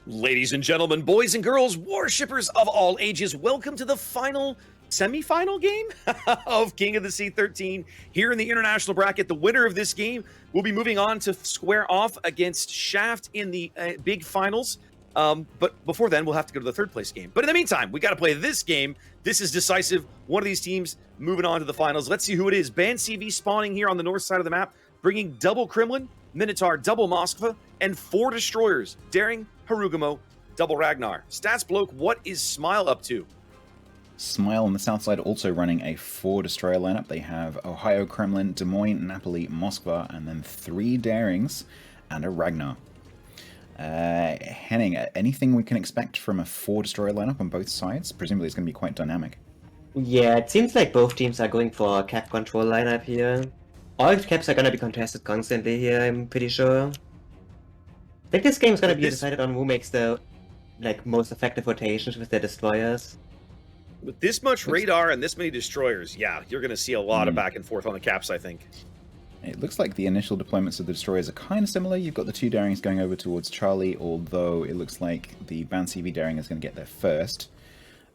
Ladies and gentlemen, boys and girls, warshippers of all ages, welcome to the final semi-final game of King of the Sea 13 here in the international bracket. The winner of this game will be moving on to square off against Shaft in the big finals. But before then, we'll have to go to the third place game. But in the meantime, we got to play this game. This is decisive. One of these teams moving on to the finals. Let's see who it is. BANCV spawning here on the north side of the map, bringing double Kremlin, Minotaur, double Moskva, and 4 destroyers. Daring, Harugamo, double Ragnar. Stats bloke, what is Smile up to? Smile on the south side also running a 4 destroyer lineup. They have Ohio, Kremlin, Des Moines, Napoli, Moskva, and then 3 Darings and a Ragnar. Henning, anything we can expect from a 4 destroyer lineup on both sides? Presumably it's going to be quite dynamic. Yeah, it seems like both teams are going for a cap control lineup here. All caps are going to be contested constantly here, I'm pretty sure. I think this game is going to be decided on who makes the most effective rotations with their destroyers. With this much radar and this many destroyers, yeah, you're going to see a lot of back and forth on the caps, I think. It looks like the initial deployments of the destroyers are kind of similar. You've got the 2 Darings going over towards Charlie, although it looks like the BANCV Daring is going to get there first.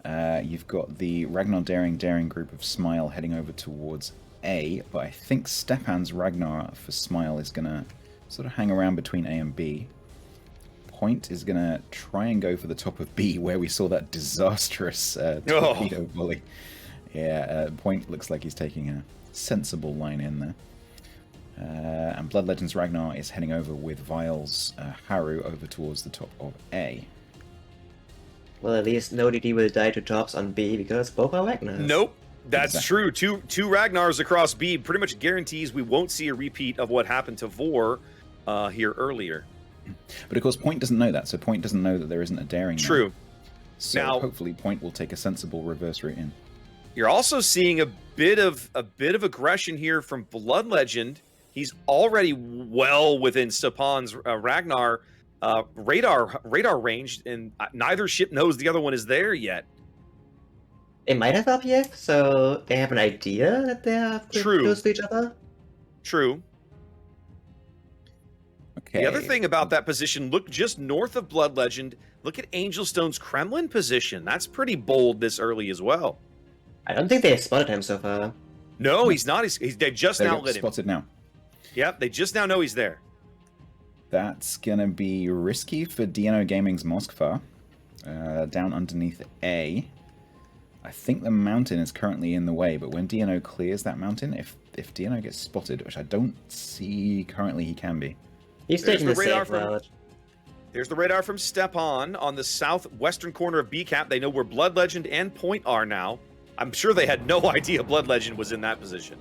You've got the Ragnar Daring group of Smile heading over towards A, but I think Stepan's Ragnar for Smile is going to sort of hang around between A and B. Point is going to try and go for the top of B, where we saw that disastrous torpedo volley. Yeah, Point looks like he's taking a sensible line in there. And Blood Legends Ragnar is heading over with Vile's Haru over towards the top of A. Well, at least no DD will die to tops on B because both are Ragnars. Nope, that's true. Two Ragnars across B pretty much guarantees we won't see a repeat of what happened to Vor here earlier. But of course, Point doesn't know that, so Point doesn't know that there isn't a Daring. True. Now. So now, hopefully, Point will take a sensible reverse route in. You're also seeing a bit of aggression here from Blood Legend. He's already well within Stepan's Ragnar radar range, and neither ship knows the other one is there yet. They might have RPF, so they have an idea that they are close to each other. True. Okay. The other thing about that position, look just north of Blood Legend, look at Angelstone's Kremlin position. That's pretty bold this early as well. I don't think they have spotted him so far. No, he's not. They just now lit him. Spotted now. Yep, they just now know he's there. That's going to be risky for DNO Gaming's Moskva. Down underneath A. I think the mountain is currently in the way, but when DNO clears that mountain, if DNO gets spotted, which I don't see currently he can be. He's taking the safe route. There's the radar from Stepan on the southwestern corner of B cap. They know where Blood Legend and Point are now. I'm sure they had no idea Blood Legend was in that position.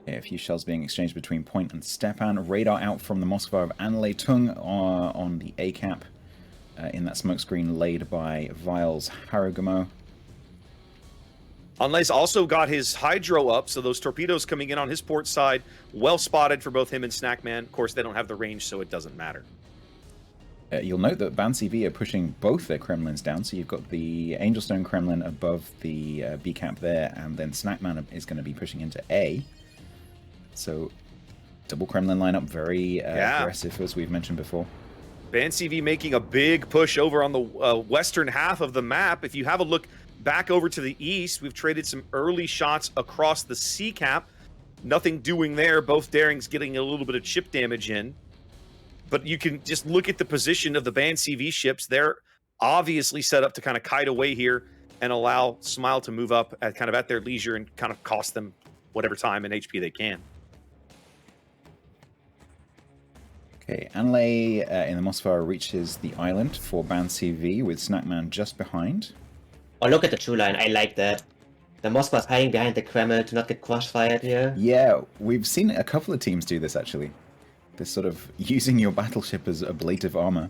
Yeah, a few shells being exchanged between Point and Stepan. Radar out from the Moskva of Anle Tung on the A cap. In that smokescreen laid by Vile's Harugamo. Anle's also got his Hydro up, so those torpedoes coming in on his port side, well spotted for both him and Snackman. Of course, they don't have the range, so it doesn't matter. You'll note that BANCV are pushing both their Kremlins down, so you've got the Angelstone Kremlin above the B cap there, and then Snackman is going to be pushing into A. So, double Kremlin lineup, very aggressive, as we've mentioned before. BANCV making a big push over on the western half of the map. If you have a look back over to the east, we've traded some early shots across the C cap. Nothing doing there. Both Darings getting a little bit of chip damage in. But you can just look at the position of the BANCV ships. They're obviously set up to kind of kite away here and allow Smile to move up at their leisure and kind of cost them whatever time and HP they can. Okay, Anle in the Moskva reaches the island for BANCV with Snackman just behind. Oh, look at the true line. I like that. The Moskva's hiding behind the Kremlin to not get crossfired here. Yeah, we've seen a couple of teams do this, actually. They're sort of using your battleship as ablative armor.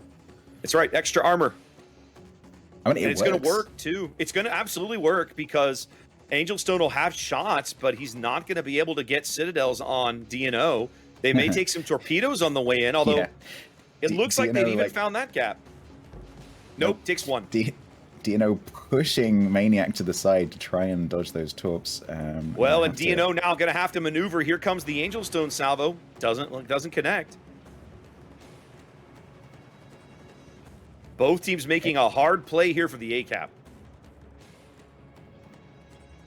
It's right, extra armor. I mean, it's going to work, too. It's going to absolutely work because Angelstone will have shots, but he's not going to be able to get Citadels on DNO. They may take some torpedoes on the way in, although it looks like they've even found that gap. Nope, takes one. DNO pushing Maniac to the side to try and dodge those torps. Well, and DNO now going to have to maneuver. Here comes the Angelstone salvo. Doesn't connect. Both teams making a hard play here for the A-cap.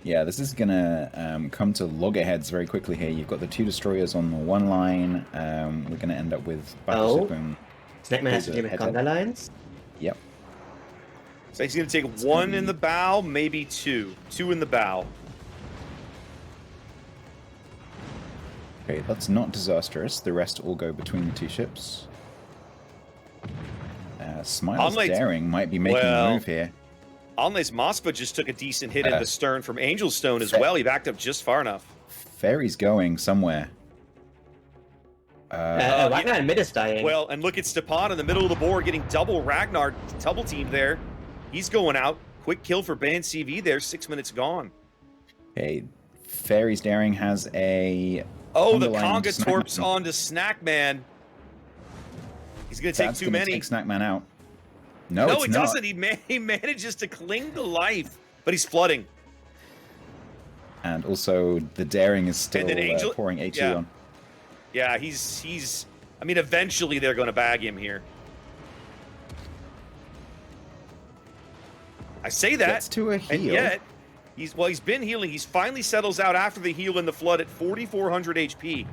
Yeah, this is gonna come to loggerheads very quickly here. You've got the 2 destroyers on the one line. We're gonna end up with Battleship and Snackman has to deal with head-to-head. conga lines. Yep. So he's going to take one in the bow, maybe two. Two in the bow. Okay, that's not disastrous. The rest all go between the 2 ships. Smile's Unlike- daring might be making a move here. Unless Moskva just took a decent hit in the stern from Angelstone as well. He backed up just far enough. Ferry's going somewhere. Ragnar in mid is dying. Well, and look at Stepan in the middle of the board getting double Ragnar double team there. He's going out. Quick kill for BANCV there. 6 minutes gone. Okay, Ferry's daring has a... Oh, the Conga line onto Conga torps Snackman. onto Snackman. He's going to take That's too gonna many. take Snackman out. No, No, it's he not. doesn't. He manages to cling to life, but he's flooding. And also, the daring is still And then Angel- pouring A2 yeah. on. Yeah, he's. I mean, eventually they're going to bag him here. I say that, Gets to a heal. and yet he's been healing. He's finally settles out after the heal in the flood at 4,400 HP.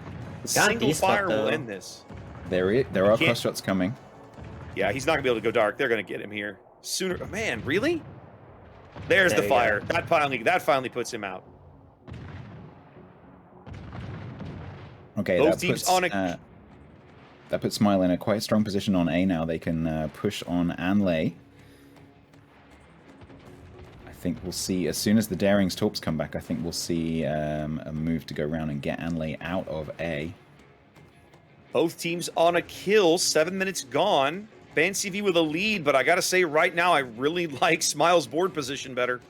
Single be fire stuck, will though. end this. There are can't- cross shots coming. Yeah, he's not gonna be able to go dark. They're gonna get him here sooner. Oh, man, really? There's There the you fire. go. That finally puts him out. Okay, Both that teams puts, on a- that puts Smile in a quite strong position on A now. They can push on Anlay. I think we'll see, as soon as the Daring's torps come back, I think we'll see a move to go around and get Anlay out of A. Both teams on a kill. 7 minutes gone. BANCV with a lead, but I gotta say right now I really like Smile's board position better.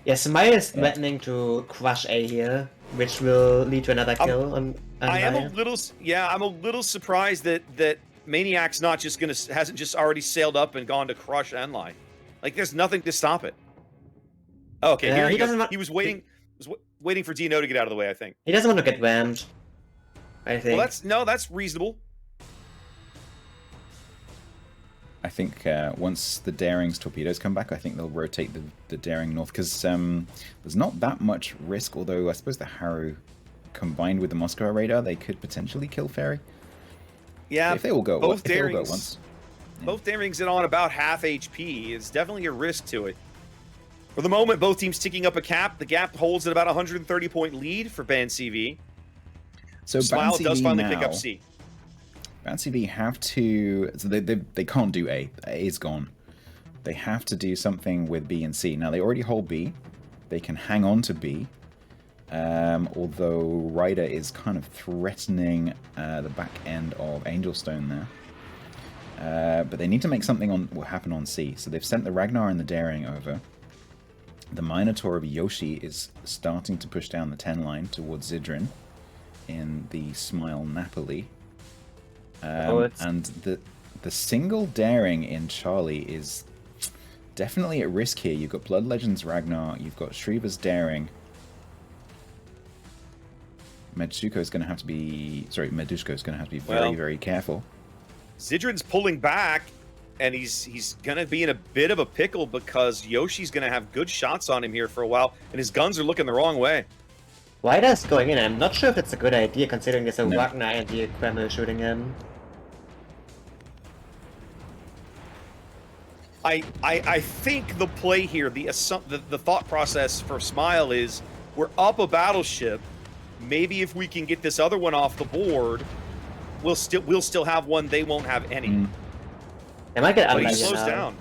Yeah, Smile is threatening to crush A here, which will lead to another kill on I am a Naya. little, I'm a little surprised that Maniac's not just hasn't just already sailed up and gone to crush Enlai. Like there's nothing to stop it. Okay, here he he goes. doesn't want- He was waiting, waiting for Dino to get out of the way. I think. He doesn't want to get rammed, I think. Well, that's reasonable. I think once the Daring's torpedoes come back, I think they'll rotate the Daring north, because there's not that much risk, although I suppose the Harrow combined with the Moscow radar, they could potentially kill Ferry. Yeah, If they all go, both if they all go Darings, at once. both Darings in on about half HP. It's definitely a risk to it. For the moment, both teams ticking up a cap. The gap holds at about 130 point lead for BANCV. So Smile does BANCV finally now, pick up C. BANCV have to... So they can't do A. A is gone. They have to do something with B and C. Now, they already hold B. They can hang on to B. Although Ryder is kind of threatening the back end of Angelstone there. But they need to make something happen on C. So they've sent the Ragnar and the Daring over. The Minotaur of Yoshi is starting to push down the 10 line towards Zidrin in the Smile Napoli. And the single Daring in Charlie is definitely at risk here. You've got Blood Legends Ragnar, you've got Shriva's Daring. Medushko's going to have to be very, very careful. Zidrin's pulling back, and he's going to be in a bit of a pickle because Yoshi's going to have good shots on him here for a while, and his guns are looking the wrong way. Ryder's going in. I'm not sure if it's a good idea considering there's a No. Ragnar and the Kreml shooting him. I think the play here, the thought process for Smile is we're up a battleship. Maybe if we can get this other one off the board, we'll still have one. They won't have any. They might get But he Anlai slows now. down.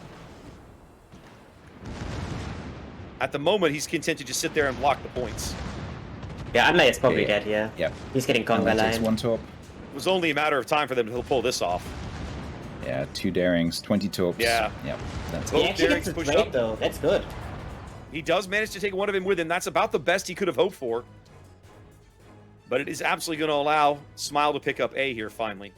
At the moment, he's content to just sit there and block the points. Yeah, Anlai is probably Yeah. dead here. Yep. He's getting And conga that takes line. one torp. It was only a matter of time for them to pull this off. Yeah, 2 Darings, 20 torps. Yeah. Yep. That's Both He actually Darings gets a push trade up. though. That's good. He does manage to take one of him with him. That's about the best he could have hoped for. But it is absolutely going to allow Smile to pick up A here finally.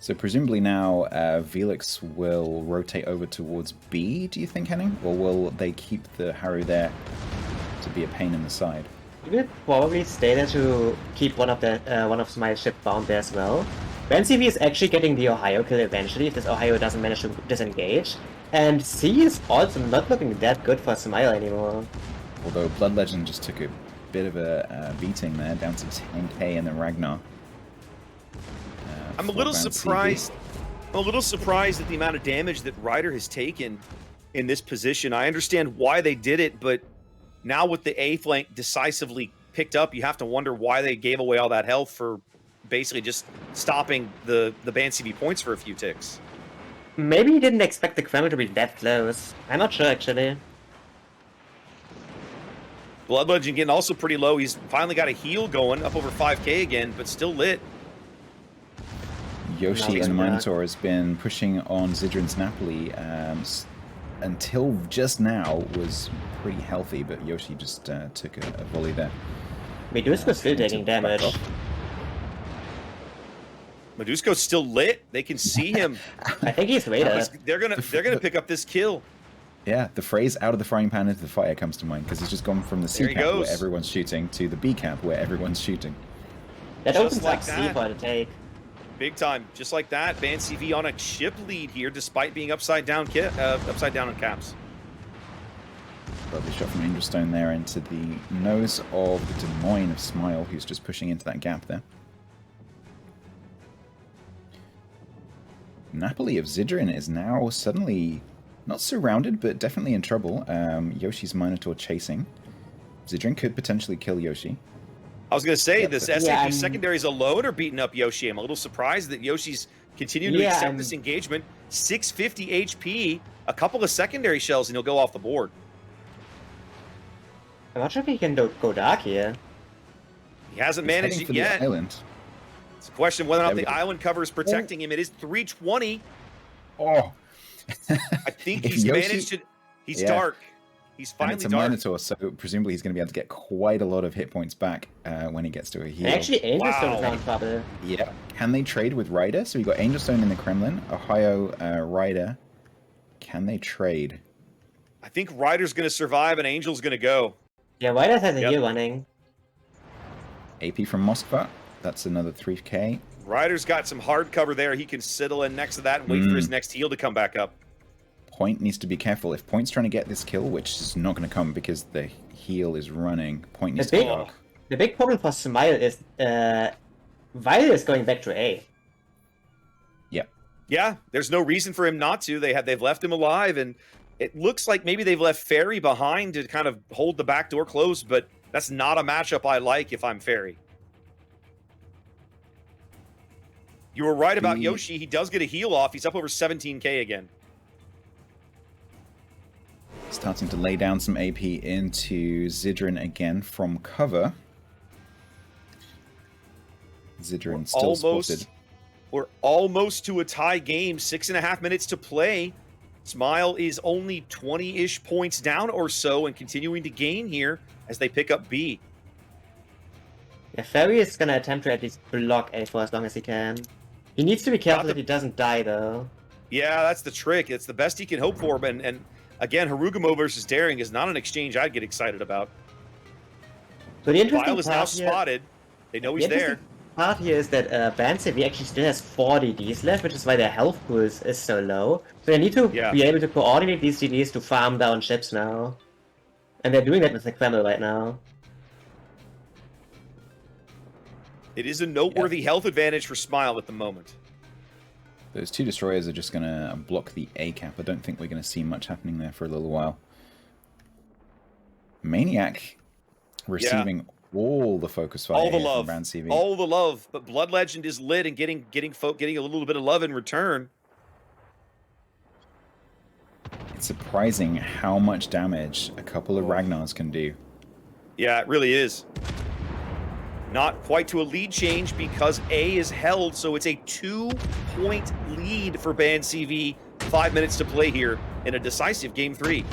So presumably now Velix will rotate over towards B, do you think, Henning? Or will they keep the Harrow there to be a pain in the side? He will probably stay there to keep one of Smile's ship bound there as well. BANCV is actually getting the Ohio kill eventually if this Ohio doesn't manage to disengage. And C is also not looking that good for Smile anymore. Although Blood Legend just took a bit of a beating there, down to 10k in the Ragnar. I'm a little surprised. I'm a little surprised at the amount of damage that Ryder has taken in this position. I understand why they did it, but now with the A flank decisively picked up, you have to wonder why they gave away all that health for basically just stopping the BANCV points for a few ticks. Maybe he didn't expect the Kremlin to be that close. I'm not sure, actually. Blood Legend getting also pretty low. He's finally got a heal going, up over 5k again, but still lit. Yoshi and Minotaur has been pushing on Zidrin's Napoli until just now was pretty healthy, but Yoshi just took a volley there. Medusko's still taking damage. Medusko's still lit. They can see him. I think he's Raider. They're gonna pick up this kill. Yeah, the phrase "out of the frying pan into the fire" comes to mind because he's just gone from the C cap where everyone's shooting to the B cap where everyone's shooting. That opens up C for the take. Big time, just like that. BANCV on a chip lead here, despite being upside down on caps. Lovely shot from Angelstone there into the nose of the Des Moines of Smile, who's just pushing into that gap there. Napoli of Zidrin is now suddenly not surrounded, but definitely in trouble. Yoshi's Minotaur chasing. Zidrin could potentially kill Yoshi. I was going to say, this SAP secondaries alone are beating up Yoshi. I'm a little surprised that Yoshi's continuing to accept this engagement. 650 HP, a couple of secondary shells, and he'll go off the board. I'm not sure if he can go dark here. He hasn't managed it yet. The island. It's a question of whether or not the island cover is protecting him. It is 320. Oh. I think he's managed to... He's dark. He's finally it's a dark. Minotaur, so presumably he's going to be able to get quite a lot of hit points back when he gets to a heal. Actually, Angelstone is not in trouble. Yeah. Can they trade with Ryder? So we've got Angelstone in the Kremlin, Ohio, Ryder. Can they trade? I think Ryder's going to survive and Angel's going to go. Yeah, Ryder has a heal running. AP from Moskva. That's another 3k. Ryder's got some hard cover there. He can settle in next to that and wait for his next heal to come back up. Point needs to be careful. If Point's trying to get this kill, which is not going to come because the heal is running, Point needs to go. The big problem for Smile is Vile is going back to A. Yeah. Yeah, there's no reason for him not to. They've left him alive, and it looks like maybe they've left Fairy behind to kind of hold the back door closed, but that's not a matchup I like if I'm Fairy. You were right about Yoshi. He does get a heal off. He's up over 17k again. Starting to lay down some AP into Zidrin again from cover. Zidrin still spotted. We're almost to a tie game. 6.5 minutes to play. Smile is only 20-ish points down or so and continuing to gain here as they pick up B. Yeah, Fairy is going to attempt to at least block A for as long as he can. He needs to be careful that he doesn't die, though. Yeah, that's the trick. It's the best he can hope for. And again, Harugumo versus Daring is not an exchange I'd get excited about. So the interesting Vile is now spotted. They know he's there. The part here is that BANCV actually still has 4 DDs left, which is why their health pool is so low. So they need to be able to coordinate these DDs to farm down ships now. And they're doing that with the Kremlin right now. It is a noteworthy health advantage for Smile at the moment. Those 2 destroyers are just going to block the A cap. I don't think we're going to see much happening there for a little while. Maniac receiving all the focus fire from BANCV. All the love, but Blood Legend is lit and getting a little bit of love in return. It's surprising how much damage a couple of Ragnars can do. Yeah, it really is. Not quite to a lead change because A is held, so it's a 2-point lead for BANCV. 5 minutes to play here in a decisive Game 3.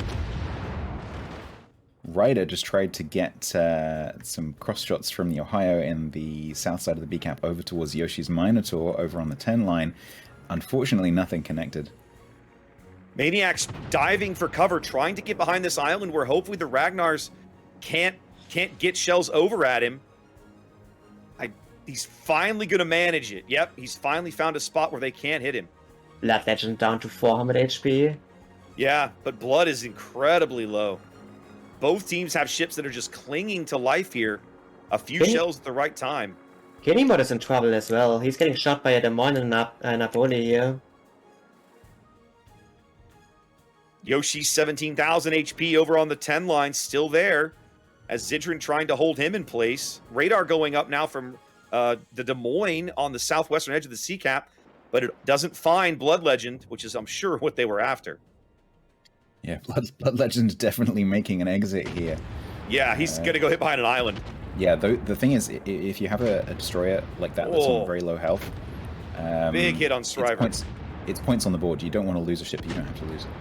Ryder just tried to get some cross shots from the Ohio in the south side of the B cap over towards Yoshi's Minotaur over on the 10 line. Unfortunately, nothing connected. Maniac's diving for cover, trying to get behind this island where hopefully the Ragnars can't get shells over at him. He's finally going to manage it. Yep, he's finally found a spot where they can't hit him. Blood Legend down to 400 HP. Yeah, but Blood is incredibly low. Both teams have ships that are just clinging to life here. A few shells at the right time. Kinimod is in trouble as well. He's getting shot by a Des Moines and Napoli here. Yoshi 17,000 HP over on the 10 line, still there. As Zidrin trying to hold him in place. Radar going up now from the Des Moines on the southwestern edge of the sea cap. But it doesn't find Blood Legend, which is, I'm sure, what they were after. Yeah, Blood Legend definitely making an exit here. Yeah, he's going to go hit behind an island. Yeah, the thing is, if you have a destroyer like that that's on very low health... big hit on SeaRaptor. It's points on the board. You don't want to lose a ship, you don't have to lose it.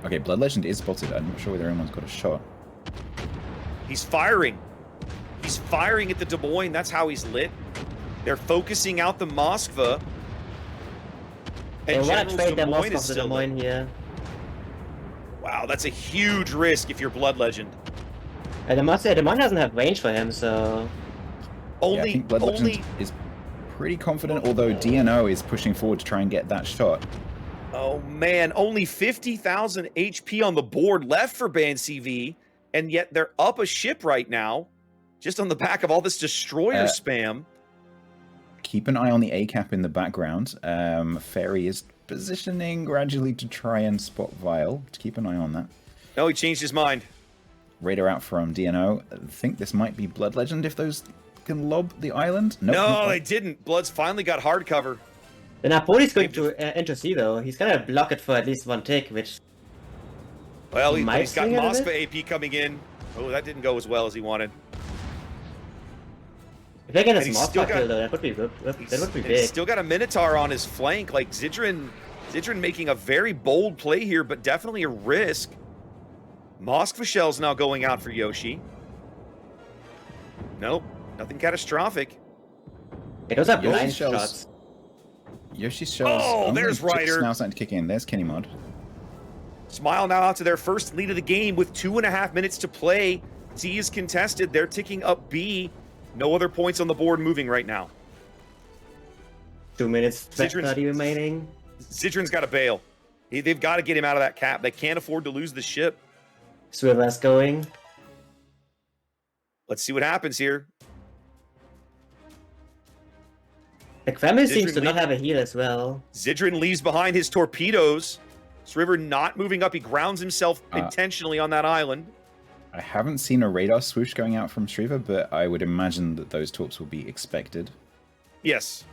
Okay, Blood Legend is spotted. I'm not sure whether anyone's got a shot. He's firing. He's firing at the Des Moines. That's how he's lit. They're focusing out the Moskva. They want to trade the Moskva to the Des Moines here. Wow, that's a huge risk if you're Blood Legend. And I must say, Des Moines doesn't have range for him, so... I think Blood Legend is pretty confident, although DNO is pushing forward to try and get that shot. Oh man, only 50,000 HP on the board left for BANCV, and yet they're up a ship right now, just on the back of all this destroyer spam. Keep an eye on the A-cap in the background. Ferry is positioning gradually to try and spot Vile. To keep an eye on that. No, he changed his mind. Radar out from DNO. I think this might be Blood Legend if those can lob the island. Nope, no, they didn't. Blood's finally got hard cover. The Napoli's going to enter C though. He's gonna block it for at least one tick, which... Well, he's got Moskva AP coming in. Oh, that didn't go as well as he wanted. If they get a Moskva kill though, that would be good. That would be big. He's still got a Minotaur on his flank. Like, Zidrin making a very bold play here, but definitely a risk. Moskva shell's now going out for Yoshi. Nope, nothing catastrophic. Hey, those are blind shots. Yoshi's shells. Oh, there's Ryder. Now starting to kick in. There's Kinimod. Smile now out to their first lead of the game with 2.5 minutes to play. C is contested. They're ticking up B. No other points on the board moving right now. 2 minutes 30 remaining. Zidrin's got to bail. They've got to get him out of that cap. They can't afford to lose the ship. Swivel's going. Let's see what happens here. The Kremlin seems to not have a heal as well. Zidrin leaves behind his torpedoes. SeaRaptor not moving up. He grounds himself intentionally on that island. I haven't seen a radar swoosh going out from SeaRaptor, but I would imagine that those torps will be expected. Yes.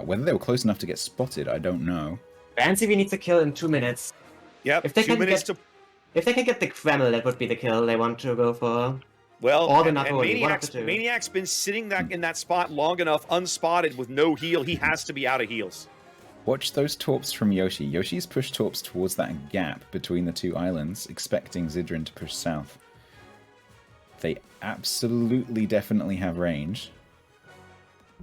Whether they were close enough to get spotted, I don't know. BANCV needs a kill in 2 minutes. Yep, if they can get the Kremlin, that would be the kill they want to go for. Well, and Maniac's been sitting in that spot long enough, unspotted, with no heal. He has to be out of heals. Watch those torps from Yoshi. Yoshi's pushed torps towards that gap between the two islands, expecting Zidrin to push south. They absolutely definitely have range.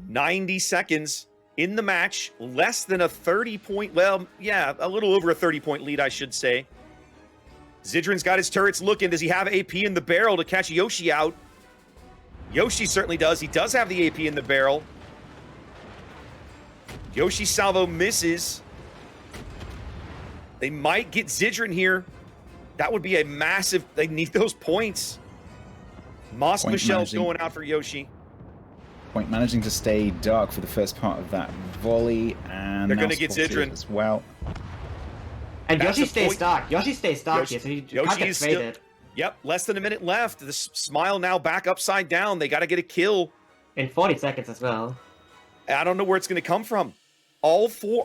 90 seconds in the match. Less than a 30-point... Well, yeah, a little over a 30-point lead, I should say. Zidrin's got his turrets looking. Does he have AP in the barrel to catch Yoshi out? Yoshi certainly does. He does have the AP in the barrel. Yoshi's salvo misses. They might get Zidrin here. That would be a massive... They need those points. Moskva shell's going out for Yoshi. Point managing to stay dark for the first part of that volley, and they're going to get Zidrin as well. And Yoshi stays dark. Yoshi stays dark here, so he can't get traded. Yep, less than a minute left. The Smile now back upside down. They got to get a kill. In 40 seconds as well. I don't know where it's going to come from. All four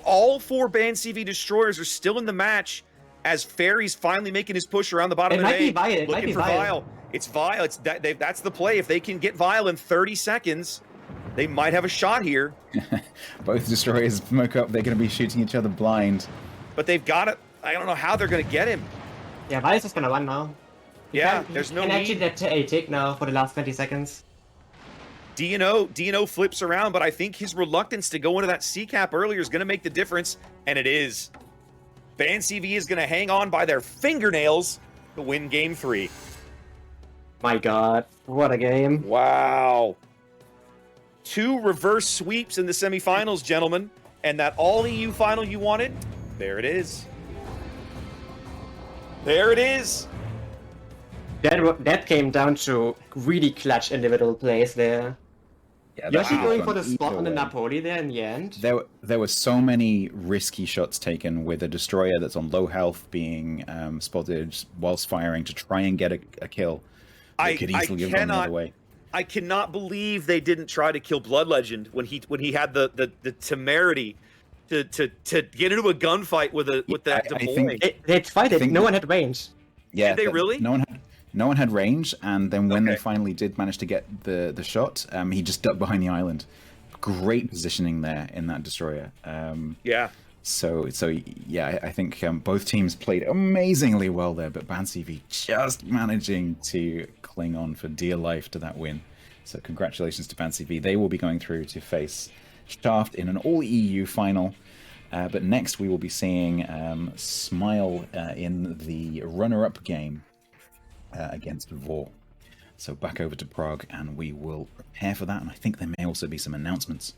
BANCV destroyers are still in the match as Ferry's finally making his push around the bottom of the A. Looking for Vile. It's Vile. That's the play. If they can get Vile in 30 seconds, they might have a shot here. Both destroyers smoke up. They're going to be shooting each other blind. But they've got it. I don't know how they're going to get him. Yeah, Vile's just going to run now. There's no need. Actually get to a tick now for the last 20 seconds. DNO flips around, but I think his reluctance to go into that C cap earlier is going to make the difference, and it is. BANCV is going to hang on by their fingernails to win Game 3. My God, what a game. Wow. 2 reverse sweeps in the semifinals, gentlemen. And that all-EU final you wanted, there it is. There it is. That came down to really clutch individual plays there. Yeah, You're that actually could have going gone for the spot either on the way. Napoli there in the end. There were so many risky shots taken with a destroyer that's on low health being spotted whilst firing to try and get a kill. That could easily have gone the other way. I cannot believe they didn't try to kill Blood Legend when he had the temerity to get into a gunfight with that I deploy. think- They tried it. think- No one had range. Yeah, Did they really? No one had range, and then when they Okay. finally did manage to get the shot, he just ducked behind the island. Great positioning there in that destroyer. Yeah. So yeah, I think both teams played amazingly well there, but BANCV just managing to cling on for dear life to that win. So congratulations to BANCV. They will be going through to face Shaft in an all-EU final. But next we will be seeing Smile in the runner-up game against Vor. So back over to Prague, and we will prepare for that, and I think there may also be some announcements.